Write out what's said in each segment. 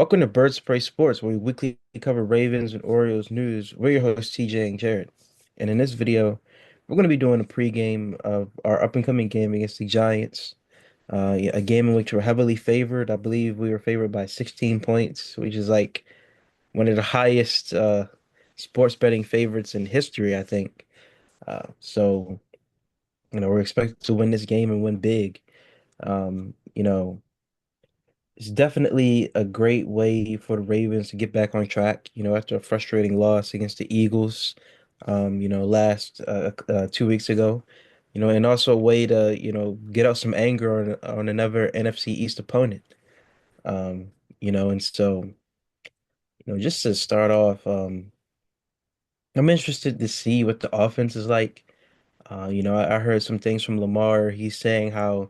Welcome to Birds Spray Sports, where we weekly cover Ravens and Orioles news. We're your hosts, TJ and Jared. And in this video, we're going to be doing a pregame of our up-and-coming game against the Giants. Yeah, a game in which we're heavily favored. I believe we were favored by 16 points, which is like one of the highest sports betting favorites in history, I think. So, we're expected to win this game and win big. Um, you know, It's definitely a great way for the Ravens to get back on track, after a frustrating loss against the Eagles, last 2 weeks ago, and also a way to, get out some anger on another NFC East opponent. Um, and so, just to start off, I'm interested to see what the offense is like. I heard some things from Lamar. He's saying how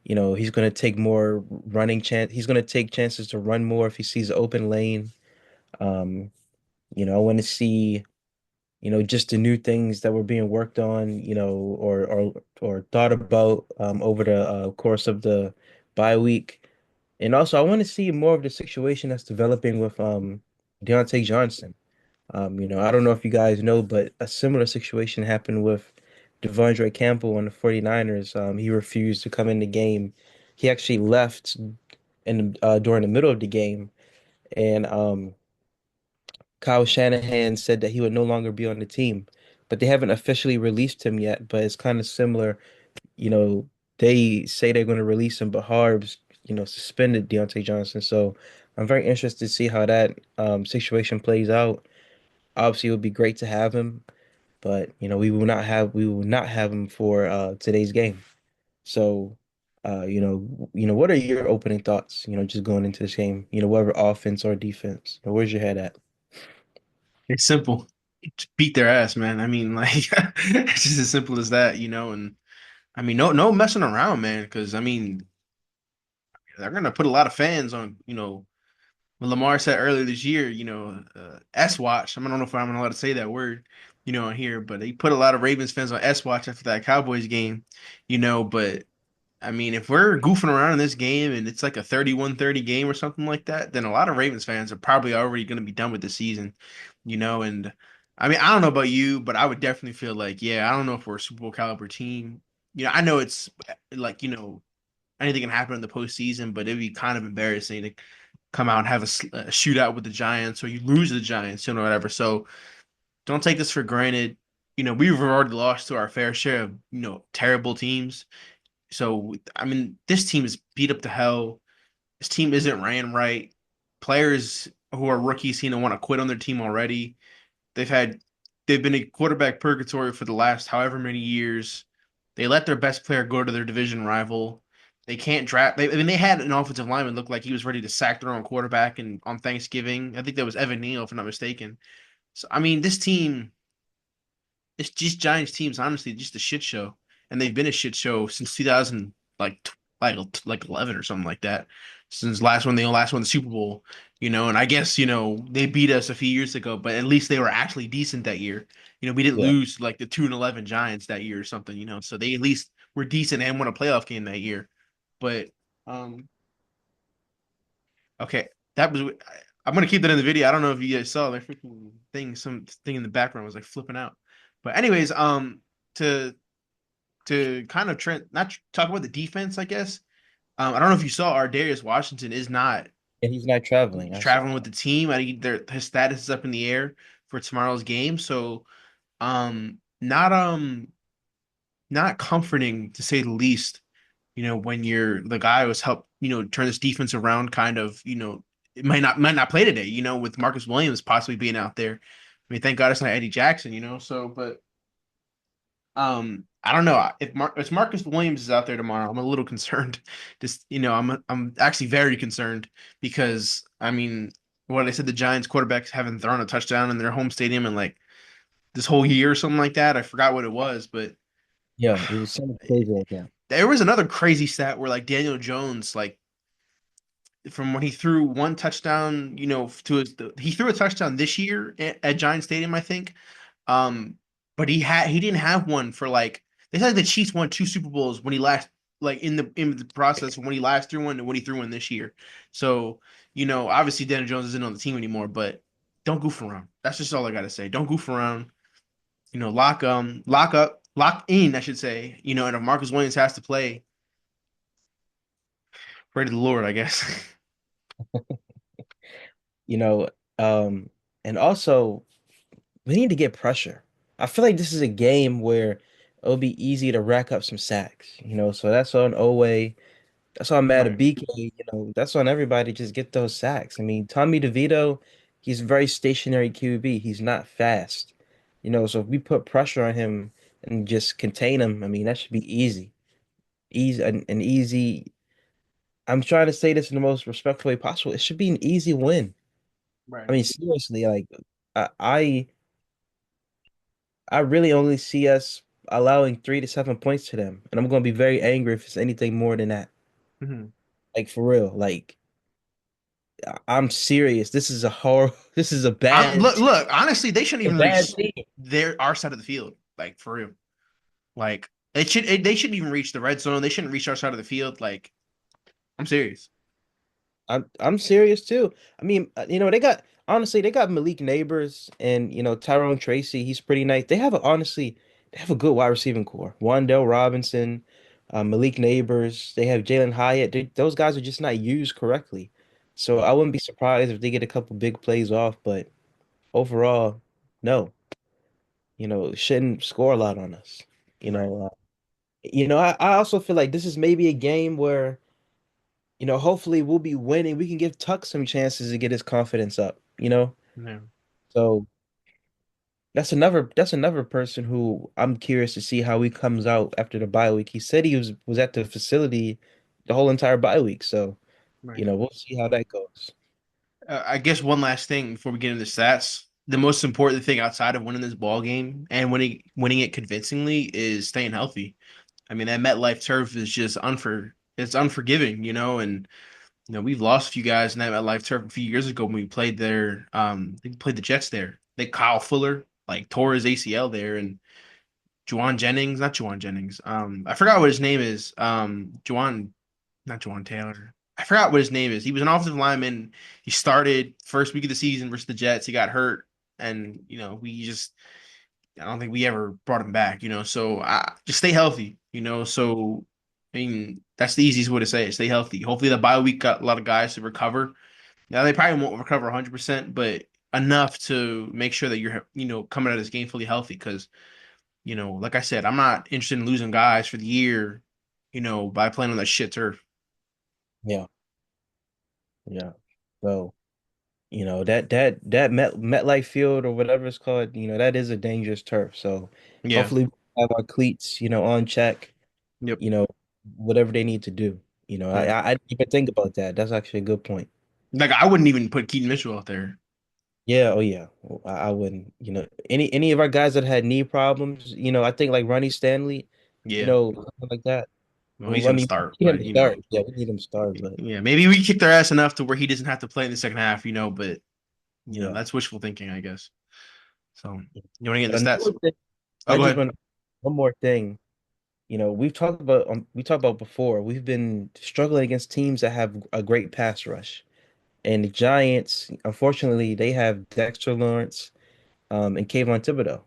he's going to take more running chance. He's going to take chances to run more if he sees an open lane. Um, I want to see, just the new things that were being worked on, or thought about over the course of the bye week. And also, I want to see more of the situation that's developing with Deontay Johnson. I don't know if you guys know, but a similar situation happened with Devondre Campbell on the 49ers. He refused to come in the game. He actually left during the middle of the game, and Kyle Shanahan said that he would no longer be on the team. But they haven't officially released him yet. But it's kind of similar. You know, they say they're going to release him, but Harbs, suspended Deontay Johnson. So I'm very interested to see how that situation plays out. Obviously, it would be great to have him, but we will not have him for today's game. So, what are your opening thoughts? Just going into this game. Whether offense or defense. Where's your head at? It's simple. Just beat their ass, man. I mean, like it's just as simple as that, And I mean, no messing around, man. Because I mean, they're gonna put a lot of fans on. When Lamar said earlier this year, S watch. I don't know if I'm allowed to say that word, on here, but he put a lot of Ravens fans on S watch after that Cowboys game, But I mean, if we're goofing around in this game and it's like a 31-30 game or something like that, then a lot of Ravens fans are probably already going to be done with the season, And I mean, I don't know about you, but I would definitely feel like, yeah, I don't know if we're a Super Bowl caliber team. I know it's like, anything can happen in the postseason, but it'd be kind of embarrassing to come out and have a shootout with the Giants or you lose to the Giants, whatever. So don't take this for granted. We've already lost to our fair share of, terrible teams. So, I mean, this team is beat up to hell. This team isn't ran right. Players who are rookies seem to want to quit on their team already. They've had they've been in quarterback purgatory for the last however many years. They let their best player go to their division rival. They can't draft. I mean, they had an offensive lineman look like he was ready to sack their own quarterback, and on Thanksgiving, I think that was Evan Neal, if I'm not mistaken. So, I mean, this team, it's just Giants teams, honestly, just a shit show, and they've been a shit show since 2000, like 11 or something like that. Since last won the Super Bowl, and I guess they beat us a few years ago, but at least they were actually decent that year. We didn't Yeah. lose like the 2-11 Giants that year or something, so they at least were decent and won a playoff game that year. But um, okay, that was. I'm gonna keep that in the video. I don't know if you guys saw that freaking thing. Some thing in the background was like flipping out. But anyways, to kind of not talk about the defense, I guess. I don't know if you saw our Darius Washington is not And he's not traveling. I saw traveling with that. the team. His status is up in the air for tomorrow's game. So, not not comforting to say the least. When you're the guy who's helped, turn this defense around, kind of, it might not play today, with Marcus Williams possibly being out there. I mean, thank God it's not Eddie Jackson, So, but I don't know if Marcus Williams is out there tomorrow. I'm a little concerned. Just I'm actually very concerned because I mean, what I said, the Giants quarterbacks haven't thrown a touchdown in their home stadium in like this whole year or something like that. I forgot what it was, but Yeah, it was something crazy like that. there was another crazy stat where like Daniel Jones, like from when he threw one touchdown, he threw a touchdown this year at Giant Stadium, I think. Um, but he didn't have one for like they said the Chiefs won two Super Bowls when he like in the process when he last threw one and when he threw one this year. So, obviously Daniel Jones isn't on the team anymore, but don't goof around. That's just all I gotta say. Don't goof around. Lock in, I should say. And if Marcus Williams has to play, pray to the Lord, I guess. You know, um, and also we need to get pressure. I feel like this is a game where it'll be easy to rack up some sacks, so that's on Owe. That's why I'm mad at Right. BK. That's on everybody. Just get those sacks. I mean, Tommy DeVito, he's a very stationary QB. He's not fast. So if we put pressure on him and just contain him, I mean, that should be easy. Easy an easy. I'm trying to say this in the most respectful way possible. It should be an easy win. I Right. mean, seriously, like I I, I really only see us allowing 3 to 7 points to them, and I'm going to be very angry if it's anything more than that. Mhm. Like for real, like. I'm serious. This is a horror. This is a I'm bad, look look, honestly, they shouldn't a even bad reach team. our side of the field. Like for real. Like they shouldn't even reach the red zone. They shouldn't reach our side of the field. Like, I'm serious. I'm serious too. I mean, they got Malik Neighbors and Tyrone Tracy. He's pretty nice. They have a good wide receiving core. Wandell Robinson, Malik Neighbors. They have Jalen Hyatt. Those guys are just not used correctly. So I wouldn't be surprised if they get a couple big plays off. But overall, no. Shouldn't score a lot on us. You Right. know. I also feel like this is maybe a game where, hopefully we'll be winning. We can give Tuck some chances to get his confidence up. Yeah. So that's another person who I'm curious to see how he comes out after the bye week. He said he was at the facility the whole entire bye week. So, Right. we'll see how that goes. I guess one last thing before we get into stats. The most important thing outside of winning this ball game and winning it convincingly is staying healthy. I mean, that MetLife turf is just it's unforgiving, and we've lost a few guys in that MetLife turf a few years ago when we played there. We played the Jets there. They Kyle Fuller like tore his ACL there, and Juwan Jennings, not Juwan Jennings. I forgot what his name is. Not Juwan Taylor. I forgot what his name is. He was an offensive lineman. He started first week of the season versus the Jets. He got hurt, and I don't think we ever brought him back. So just stay healthy. So I mean that's the easiest way to say it. Stay healthy. Hopefully the bye week got a lot of guys to recover. Now they probably won't recover 100%, but enough to make sure that you're coming out of this game fully healthy. Because like I said, I'm not interested in losing guys for the year, by playing on that shit turf. Yeah, yeah. So, that MetLife Field or whatever it's called, that is a dangerous turf. So Yeah. hopefully we have our cleats, on check, Yep. you know, whatever they need to do. Yeah. I didn't even think about that. That's actually a good point. Like I wouldn't even put Keaton Mitchell out there. Yeah, oh yeah. Well, I wouldn't, any of our guys that had knee problems, I think like Ronnie Stanley, Yeah. something like that. Well, he's Well, I gonna mean, start, we need him but to start. Yeah, we need him to start, but yeah, maybe we kick their ass enough to where he doesn't have to play in the second half, but yeah. that's wishful thinking, I guess. So you want to get But into stats? another thing, Oh, I go just ahead. want one more thing. We talked about before. We've been struggling against teams that have a great pass rush. And the Giants, unfortunately, they have Dexter Lawrence, and Kayvon Thibodeau.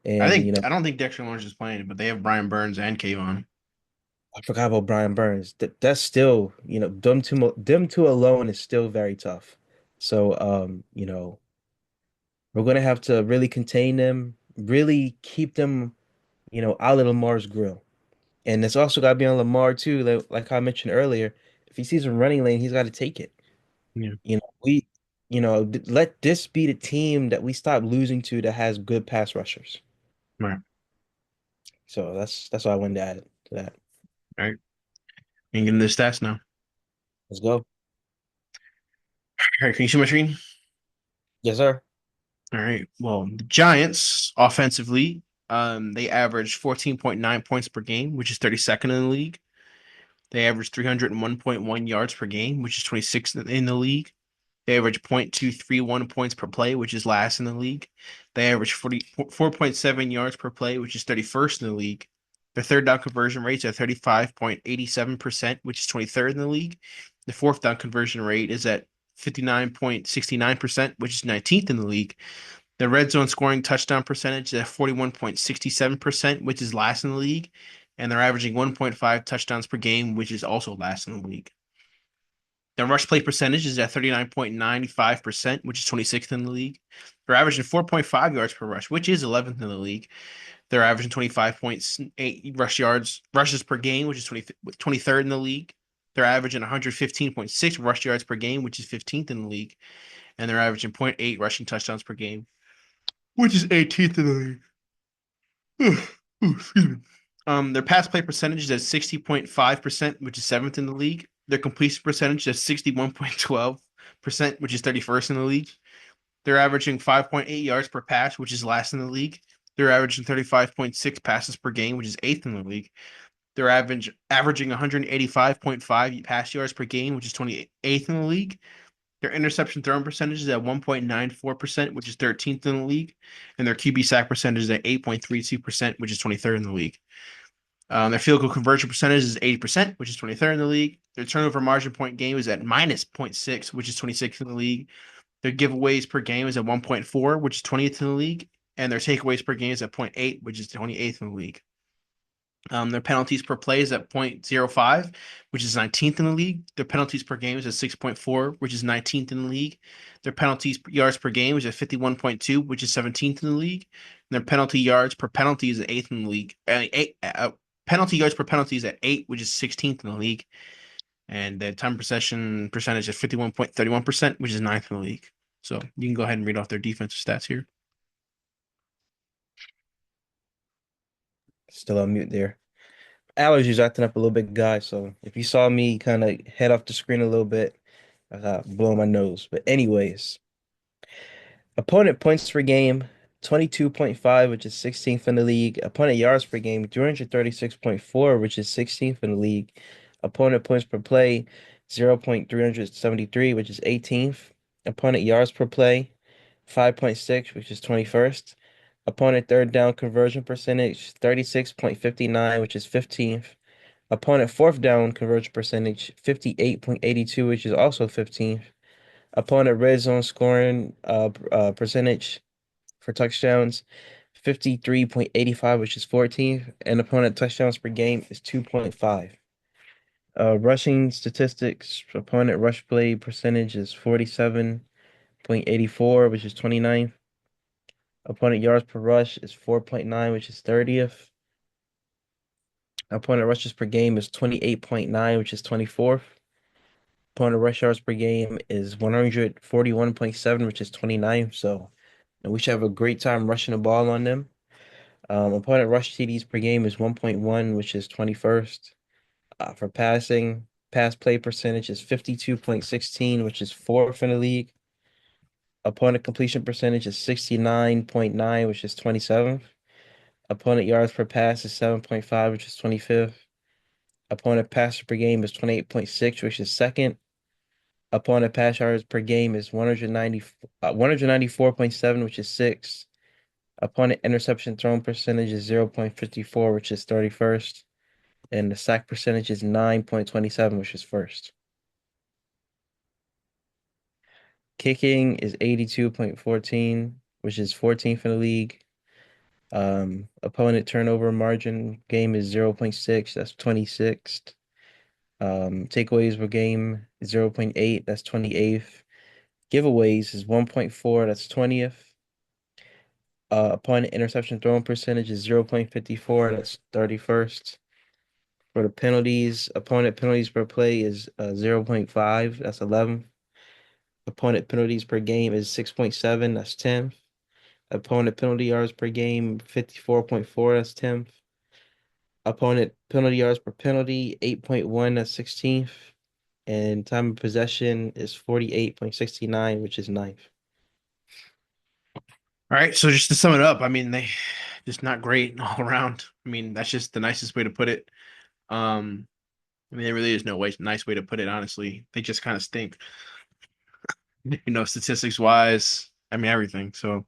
And I don't think Dexter Lawrence is playing, but they have Brian Burns and Kayvon. I forgot about Brian Burns. That's still, them two alone is still very tough. So, we're gonna have to really contain them, really keep them, out of Lamar's grill. And it's also got to be on Lamar too. Like I mentioned earlier, if he sees a running lane, he's got to take it. Yeah. We, let this be the team that we stop losing to that has good pass rushers. Right. So that's all I wanted to add to that. All right. You can get into the stats now. Let's go. All right. Can you see my screen? Yes, sir. All right. Well, the Giants offensively, they average 14.9 points per game, which is 32nd in the league. They average 301.1 yards per game, which is 26th in the league. They average 0.231 points per play, which is last in the league. They average 44.7 yards per play, which is 31st in the league. Their third down conversion rate's at 35.87%, which is 23rd in the league. The fourth down conversion rate is at 59.69%, which is 19th in the league. The red zone scoring touchdown percentage is at 41.67%, which is last in the league. And they're averaging 1.5 touchdowns per game, which is also last in the league. The rush play percentage is at 39.95%, which is 26th in the league. They're averaging 4.5 yards per rush, which is 11th in the league. They're averaging 25.8 rushes per game, which is 23rd in the league. They're averaging 115.6 rush yards per game, which is 15th in the league. And they're averaging zero point 0.8 rushing touchdowns per game, which is 18th in the league. Excuse me. Their pass play percentage is at 60.5%, which is seventh in the league. Their completion percentage is at 61.12%, which is 31st in the league. They're averaging 5.8 yards per pass, which is last in the league. They're averaging 35.6 passes per game, which is eighth in the league. They're averaging 185.5 pass yards per game, which is 28th in the league. Their interception thrown percentage is at 1.94%, which is 13th in the league. And their QB sack percentage is at 8.32%, which is 23rd in the league. Their field goal conversion percentage is 80%, which is 23rd in the league. Their turnover margin point game is at minus zero point 0.6, which is 26th in the league. Their giveaways per game is at 1.4, which is 20th in the league. And their takeaways per game is at zero point 0.8, which is 28th in the league. Their penalties per play is at 0.05, which is 19th in the league. Their penalties per game is at 6.4, which is 19th in the league. Their penalties yards per game is at 51.2, which is 17th in the league. And their penalty yards per penalty is at 8th in the league. Penalty yards per penalty is at 8, which is 16th in the league. And the time possession percentage is 51.31%, which is ninth in the league. So you can go ahead and read off their defensive stats here. Still on mute there. Allergies acting up a little bit, guys. So if you saw me kind of head off the screen a little bit, I got blowing my nose. But anyways, opponent points per game, 22.5, which is 16th in the league. Opponent yards per game, 336.4, which is 16th in the league. Opponent points per play, 0.373, which is 18th. Opponent yards per play, 5.6, which is 21st. Opponent third down conversion percentage, 36.59, which is 15th. Opponent fourth down conversion percentage, 58.82, which is also 15th. Opponent red zone scoring percentage for touchdowns, 53.85, which is 14th. And opponent touchdowns per game is 2.5. Rushing statistics, opponent rush play percentage is 47.84, which is 29th. Opponent yards per rush is 4.9, which is 30th. Opponent rushes per game is 28.9, which is 24th. Opponent rush yards per game is 141.7, which is 29th. So and we should have a great time rushing the ball on them. Opponent rush TDs per game is 1.1, which is 21st. For passing, pass play percentage is 52.16, which is fourth in the league. Opponent completion percentage is 69.9, which is 27th. Opponent yards per pass is 7.5, which is 25th. Opponent passer per game is 28.6, which is second. Opponent pass yards per game is 194.7, which is sixth. Opponent interception thrown percentage is 0.54, which is 31st. And the sack percentage is 9.27, which is first. Kicking is 82.14, which is 14th in the league. Opponent turnover margin game is 0.6, that's 26th. Takeaways per game is 0.8, that's 28th. Giveaways is 1.4, that's 20th. Opponent interception thrown percentage is 0.54, that's 31st. For the penalties, opponent penalties per play is 0.5, that's 11th. Opponent penalties per game is 6.7, that's 10th. Opponent penalty yards per game, 54.4, that's 10th. Opponent penalty yards per penalty, 8.1, that's 16th. And time of possession is 48.69, which is ninth. All right, so just to sum it up, I mean, they just not great all around. I mean, that's just the nicest way to put it. I mean, there really is no nice way to put it, honestly. They just kind of stink, statistics wise. I mean, everything. So,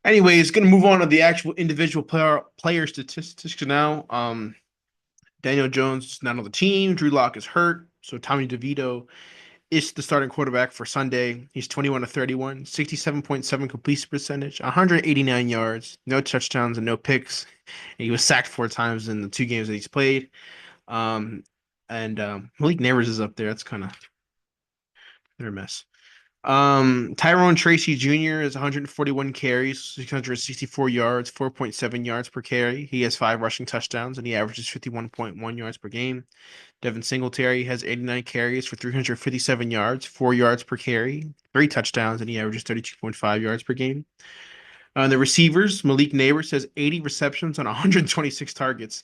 Anyways, gonna move on to the actual individual player statistics now. Daniel Jones is not on the team. Drew Lock is hurt, so Tommy DeVito is the starting quarterback for Sunday. He's 21 to 31, 67.7 completion percentage, 189 yards, no touchdowns and no picks. And he was sacked 4 times in the 2 games that he's played. Um, and Malik Neighbors is up there. That's kind of they're a mess. Tyrone Tracy Jr. is 141 carries, 664 yards, 4.7 yards per carry. He has 5 rushing touchdowns and he averages 51.1 yards per game. Devin Singletary has 89 carries for 357 yards, 4 yards per carry, 3 touchdowns, and he averages 32.5 yards per game. The receivers, Malik Neighbors has 80 receptions on 126 targets,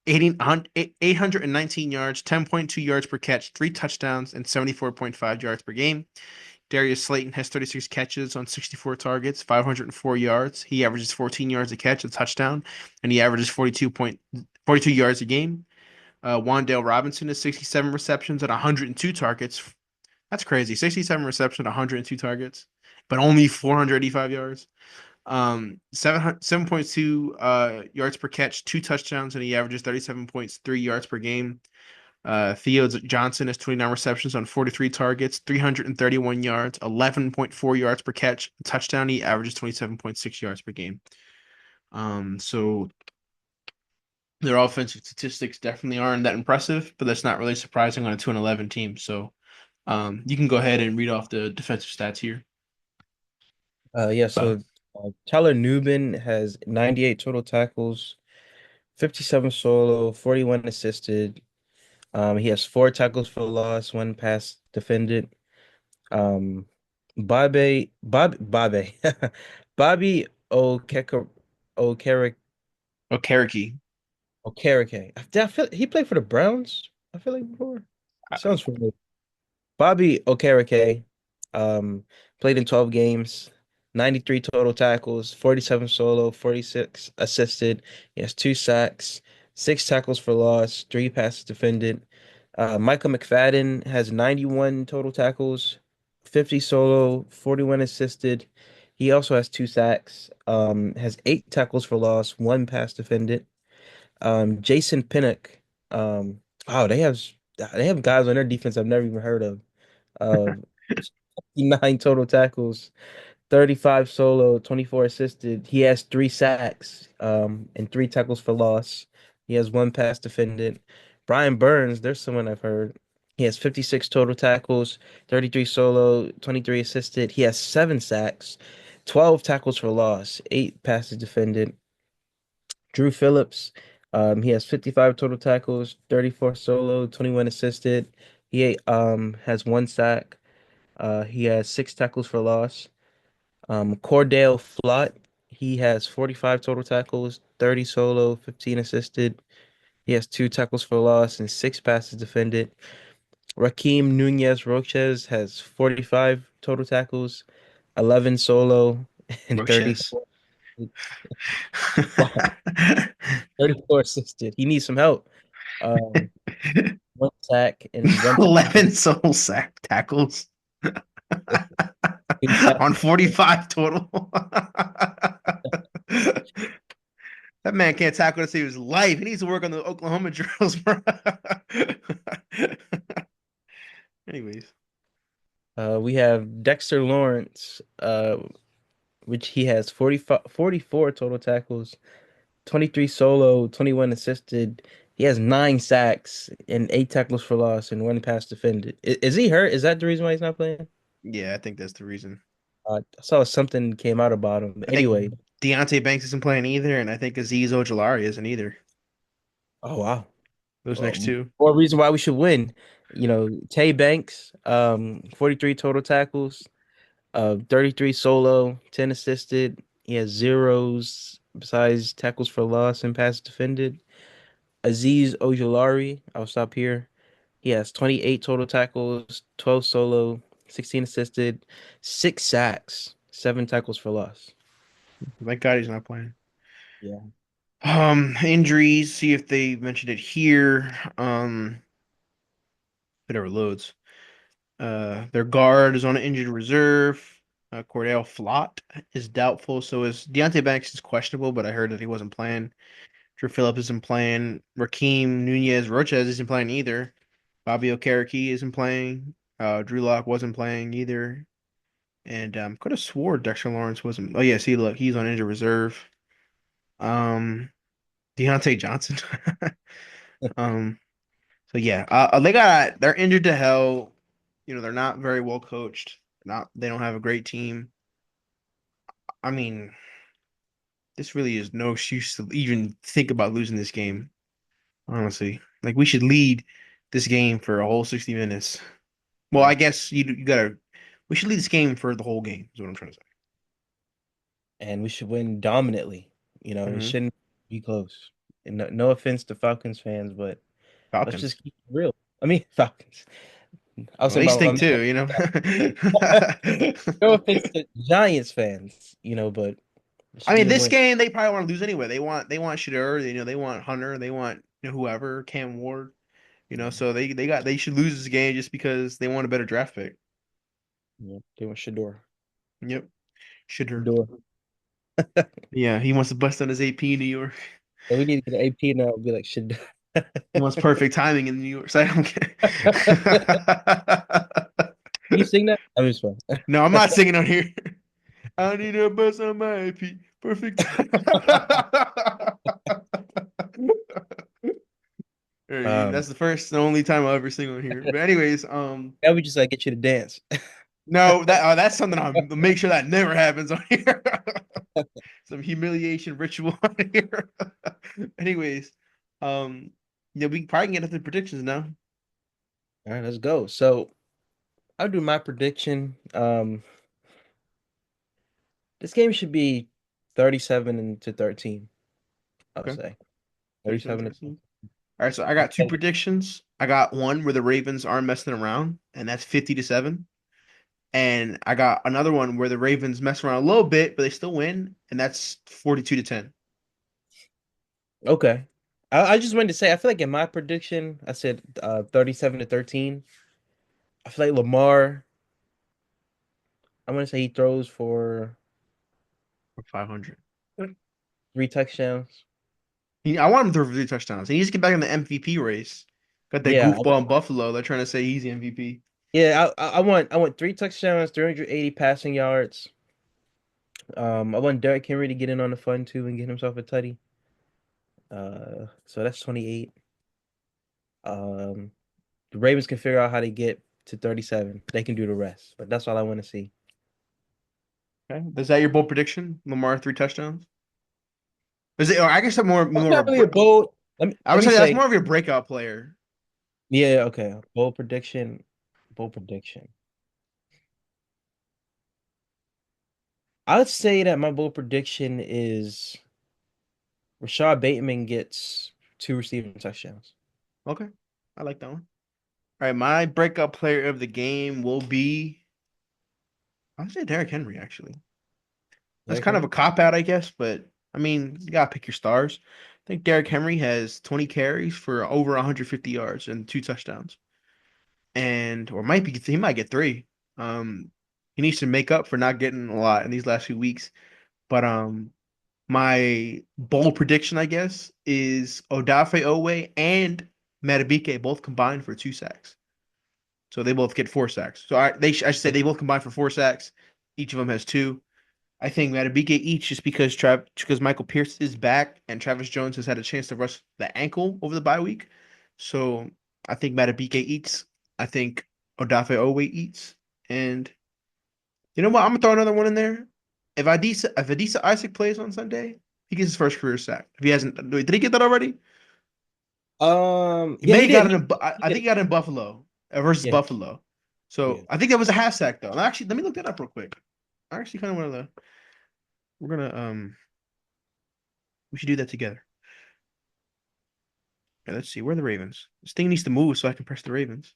819 yards, 10.2 yards per catch, 3 touchdowns, and 74.5 yards per game. Darius Slayton has 36 catches on 64 targets, 504 yards. He averages 14 yards a catch, a touchdown, and he averages 42 yards a game. Wandale Robinson has 67 receptions at 102 targets. That's crazy. 67 receptions at 102 targets, but only 485 yards. 7.2 yards per catch, 2 touchdowns, and he averages 37.3 yards per game. Theo Johnson has 29 receptions on 43 targets, 331 yards, 11.4 yards per catch, touchdown. He averages 27.6 yards per game. So their offensive statistics definitely aren't that impressive, but that's not really surprising on a 2-11 team. So you can go ahead and read off the defensive stats here. Yeah, so Tyler Newbin has 98 total tackles, 57 solo, 41 assisted. He has 4 tackles for loss, 1 pass defended. Um, Bobby Bobby Okere Oh, Okereke. Okereke. I feel he played for the Browns. I feel like before. It sounds familiar. Bobby Okereke, um, played in 12 games, 93 total tackles, 47 solo, 46 assisted. He has 2 sacks, 6 tackles for loss, 3 passes defended. Michael McFadden has 91 total tackles, 50 solo, 41 assisted. He also has 2 sacks, has 8 tackles for loss, 1 pass defended. Jason Pinnock, wow, they have guys on their defense I've never even heard of. Uh, 59 total tackles, 35 solo, 24 assisted. He has 3 sacks, and 3 tackles for loss. He has 1 pass defended. Brian Burns, there's someone I've heard. He has 56 total tackles, 33 solo, 23 assisted. He has 7 sacks, 12 tackles for loss, 8 passes defended. Drew Phillips, he has 55 total tackles, 34 solo, 21 assisted. He has 1 sack. He has 6 tackles for loss. Cordell Flott, he has 45 total tackles, 30 solo, 15 assisted. He has 2 tackles for loss and 6 passes defended. Raheem Nunez Roches has 45 total tackles, 11 solo, and Roches. 34 assisted. He needs some help. Um, 1 sack and 1 tackle. 11 soul sack tackles Two passes on defended. 45 total. That man can't tackle to save his life. He needs to work on the Oklahoma drills, bro. Anyways, We have Dexter Lawrence, which he has 45, 44 total tackles, 23 solo, 21 assisted. He has 9 sacks and 8 tackles for loss and 1 pass defended. Is he hurt? Is that the reason why he's not playing? yeah, I think that's the reason. I saw something came out about him. I think Anyway, Deontay Banks isn't playing either, and I think Azeez Ojulari isn't either. oh wow. Those next two. More reason why we should win. Tay Banks, 43 total tackles, 33 solo, 10 assisted. He has zeros besides tackles for loss and pass defended. Azeez Ojulari, I'll stop here. He has 28 total tackles, 12 solo, 16 assisted, 6 sacks, 7 tackles for loss. Thank God he's not playing. Yeah. Injuries. See if they mentioned it here. Whatever loads. Their guard is on an injured reserve. Cordell Flott is doubtful. So is Deontay Banks is questionable, but I heard that he wasn't playing. Drew Phillips isn't playing. Raheem Nunez Roches isn't playing either. Bobby Okereke isn't playing. Drew Lock wasn't playing either. And could have swore Dexter Lawrence wasn't. Oh yeah, see, look, he's on injured reserve. Um, Deontay Johnson. Um, so yeah, they're injured to hell. They're not very well coached. They don't have a great team. I mean, this really is no excuse to even think about losing this game. Honestly, like we should lead this game for a whole 60 minutes. Well, Yeah. I guess you gotta. We should lead this game for the whole game. Is what I'm trying to And we should win dominantly. say. It shouldn't be close. And no offense to Falcons fans, but let's Falcons. just keep it real. I mean, Falcons. I was Well, talking they about my stink man. too, you know. No offense to Giants fans, but it I should mean, be a this win. game they probably want to lose anyway. They want Shadur, they want Hunter, they want whoever, Cam Ward, so they should lose this game just because they want a better draft pick. Yeah, they want Shador. Yep, Shadur. Shador. Yeah, he wants to bust on his AP in New York. And we need to get an AP now. Be like Shador. He wants perfect timing in New York. So I don't care. Can you sing that? I mean, it's fun. No, I'm not singing on here. I need a bus on my AP. Perfect. That's Um, the first and only time I'll ever sing on here. But anyways, that would just like get you to dance. no, that's something I'll make sure that never happens on here. Some humiliation ritual on here. Anyways, yeah, we probably can get into the predictions now. All right, let's go. So I'll do my prediction. This game should be 37 to 13, I would Okay, say. 37, 37 to 13. All right, so I got two 13. predictions. I got one where the Ravens aren't messing around, and that's 50-7. And I got another one where the Ravens mess around a little bit, but they still win, and that's 42-10. Okay. I just wanted to say, I feel like in my prediction, I said 37 to 13. I feel like Lamar, I'm going to say he throws for For 500. 3 touchdowns. I want him to throw for 3 touchdowns. He needs to get back in the MVP race. Got that Yeah, goofball in Buffalo. They're trying to say he's the MVP. yeah, I want 3 touchdowns, 380 passing yards. I want Derrick Henry to get in on the fun too and get himself a tutty. So that's 28. Um, the Ravens can figure out how to get to 37. They can do the rest, but that's all I want to see. Okay. Is that your bold prediction? Lamar 3 touchdowns? Is it? Or I guess that's That's more not of really a bold. I Let would me say that's say, more of your breakout player. yeah, okay. Bold prediction. Bold prediction. I would say that my bold prediction is Rashad Bateman gets 2 receiving touchdowns. Okay. I like that one. All right, my breakout player of the game will be I'll say Derrick Henry, actually. That's Derrick kind of a Henry. cop out, I guess, but I mean, you gotta pick your stars. I think Derrick Henry has 20 carries for over 150 yards and 2 touchdowns. And or might be he might get three. Um, he needs to make up for not getting a lot in these last few weeks. But my bold prediction, I guess, is Odafe Owe and Matabike both combined for 2 sacks. So they both get 4 sacks. So I should say they both combined for 4 sacks. Each of them has two. I think Matabike each just because Michael Pierce is back and Travis Jones has had a chance to rush the ankle over the bye week. So I think Matabike eats. I think Odafe Owe eats. And you know what? I'm gonna throw another one in there. If Adisa Isaac plays on Sunday, he gets his first career sack. If he hasn't, did he get that already? He Yeah, may he have did. got it He, in. he I think did. he got it in Buffalo versus Yeah, Buffalo. yeah. So I think that was a half sack though. And actually, let me look that up real quick. I actually kind of want to. We're gonna we should do that together. Okay, let's see. Where are the Ravens? This thing needs to move so I can press the Ravens.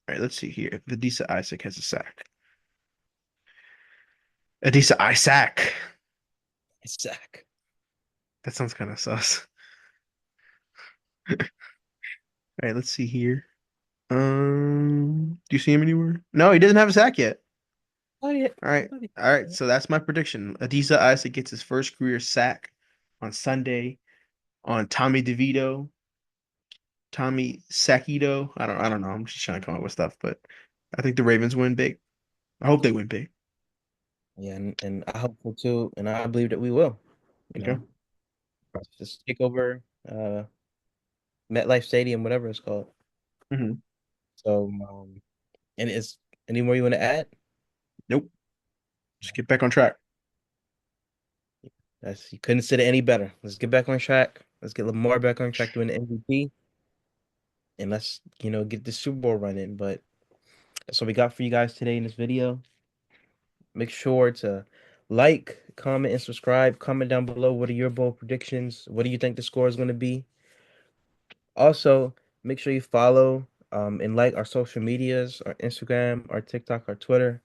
All right, let's see here. If Adisa Isaac has a sack. Adisa Isaac. Zach. That sounds kind of sus. All right, let's see here. Do you see him anywhere? No, he doesn't have a sack yet. Oh yeah. All right. Oh, All right. yeah. So that's my prediction. Adisa Isaac gets his first career sack on Sunday on Tommy DeVito, Tommy Sakido. I don't know. I'm just trying to come up with stuff, but I think the Ravens win big. I hope they win big. Yeah, and I hope so too, and I believe that we will. You Okay. know, just take over MetLife Stadium, whatever it's called. Hmm. So, and is any more you want to add? Nope. Just get back on track. That's you couldn't have said it any better. Let's get back on track. Let's get Lamar back on track doing the MVP, and let's get the Super Bowl run in. But that's what we got for you guys today in this video. Make sure to like, comment, and subscribe. Comment down below what are your bold predictions. What do you think the score is going to be? Also, make sure you follow and like our social medias, our Instagram, our TikTok, our Twitter.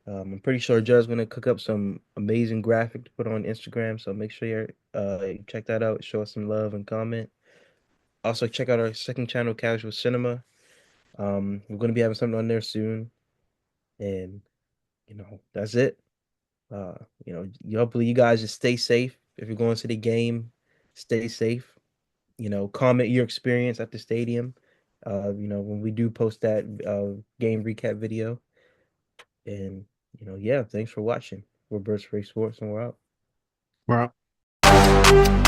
I'm pretty sure Joe's gonna cook up some amazing graphic to put on Instagram, so make sure you check that out. Show us some love and comment. Also, check out our second channel, Casual Cinema. We're gonna be having something on there soon, and that's it. Uh, hopefully you guys just stay safe. If you're going to the game, stay safe. Comment your experience at the stadium. When we do post that game recap video. And yeah, thanks for watching. We're Birds Free Sports, and we're out. We're out.